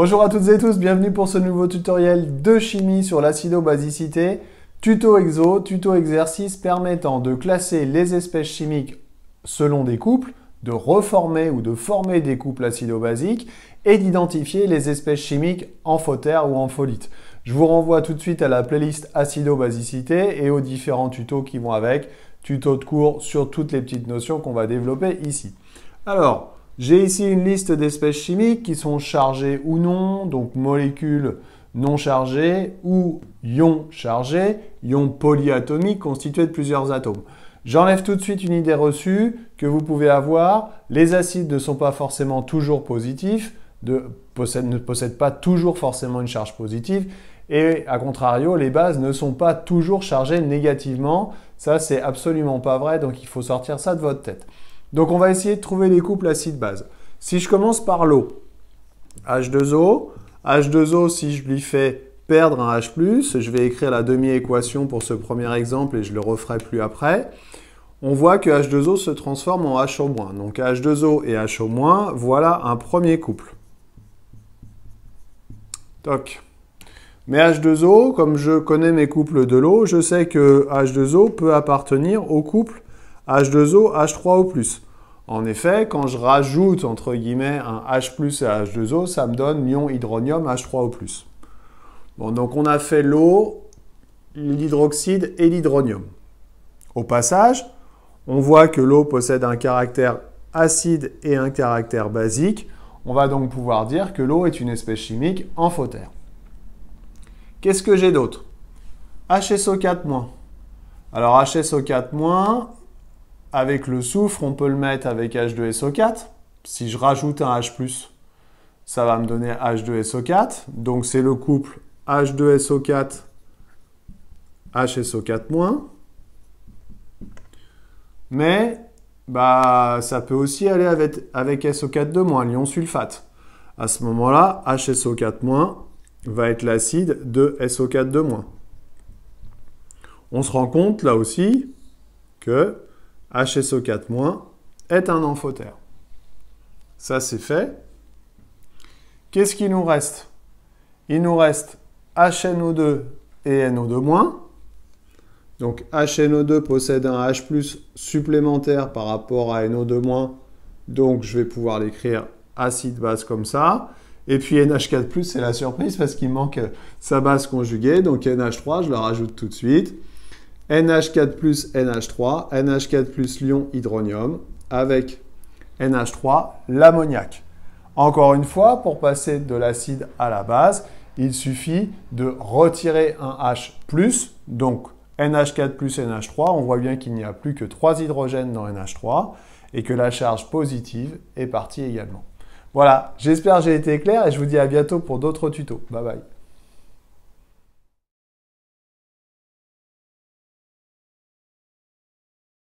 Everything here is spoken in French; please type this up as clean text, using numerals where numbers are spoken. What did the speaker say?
Bonjour à toutes et tous, bienvenue pour ce nouveau tutoriel de chimie sur l'acido-basicité. Tuto exo, tuto exercice permettant de classer les espèces chimiques selon des couples, de reformer ou de former des couples acido-basiques et d'identifier les espèces chimiques amphotères ou ampholites. Je vous renvoie tout de suite à la playlist acido-basicité et aux différents tutos qui vont avec, tutos de cours sur toutes les petites notions qu'on va développer ici. Alors, j'ai ici une liste d'espèces chimiques qui sont chargées ou non, donc molécules non chargées ou ions chargés, ions polyatomiques constitués de plusieurs atomes. J'enlève tout de suite une idée reçue que vous pouvez avoir. Les acides ne sont pas forcément toujours positifs, ne possèdent pas toujours forcément une charge positive. Et à contrario, les bases ne sont pas toujours chargées négativement. Ça, c'est absolument pas vrai, donc il faut sortir ça de votre tête. Donc, on va essayer de trouver les couples acide-base. Si je commence par l'eau, H2O, H2O, si je lui fais perdre un H+, je vais écrire la demi-équation pour ce premier exemple et je ne le referai plus après. On voit que H2O se transforme en HO-. Donc, H2O et HO-, voilà un premier couple. Toc. Mais H2O, comme je connais mes couples de l'eau, je sais que H2O peut appartenir au couple H2O, H3O+. En effet, quand je rajoute, entre guillemets, un H+, et H2O, ça me donne l'ion hydronium H3O+. Bon, donc on a fait l'eau, l'hydroxyde et l'hydronium. Au passage, on voit que l'eau possède un caractère acide et un caractère basique. On va donc pouvoir dire que l'eau est une espèce chimique amphotère. Qu'est-ce que j'ai d'autre? HSO4-. Alors HSO4-, avec le soufre, on peut le mettre avec H2SO4. Si je rajoute un H+, ça va me donner H2SO4. Donc c'est le couple H2SO4, HSO4-. Mais ça peut aussi aller avec SO4-, l'ion sulfate. À ce moment-là, HSO4- va être l'acide de SO4-. On se rend compte là aussi que HSO4- est un amphotère. Ça, c'est fait. Qu'est-ce qu'il nous reste? Il nous reste HNO2 et NO2-. Donc, HNO2 possède un H+ supplémentaire par rapport à NO2-. Donc, je vais pouvoir l'écrire acide-base comme ça. Et puis, NH4+, c'est la surprise parce qu'il manque sa base conjuguée. Donc, NH3, je le rajoute tout de suite. NH4+, NH3, NH4+ l'ion hydronium, avec NH3, l'ammoniac. Encore une fois, pour passer de l'acide à la base, il suffit de retirer un H+, donc NH4+, NH3, on voit bien qu'il n'y a plus que 3 hydrogènes dans NH3 et que la charge positive est partie également. Voilà, j'espère que j'ai été clair et je vous dis à bientôt pour d'autres tutos. Bye bye.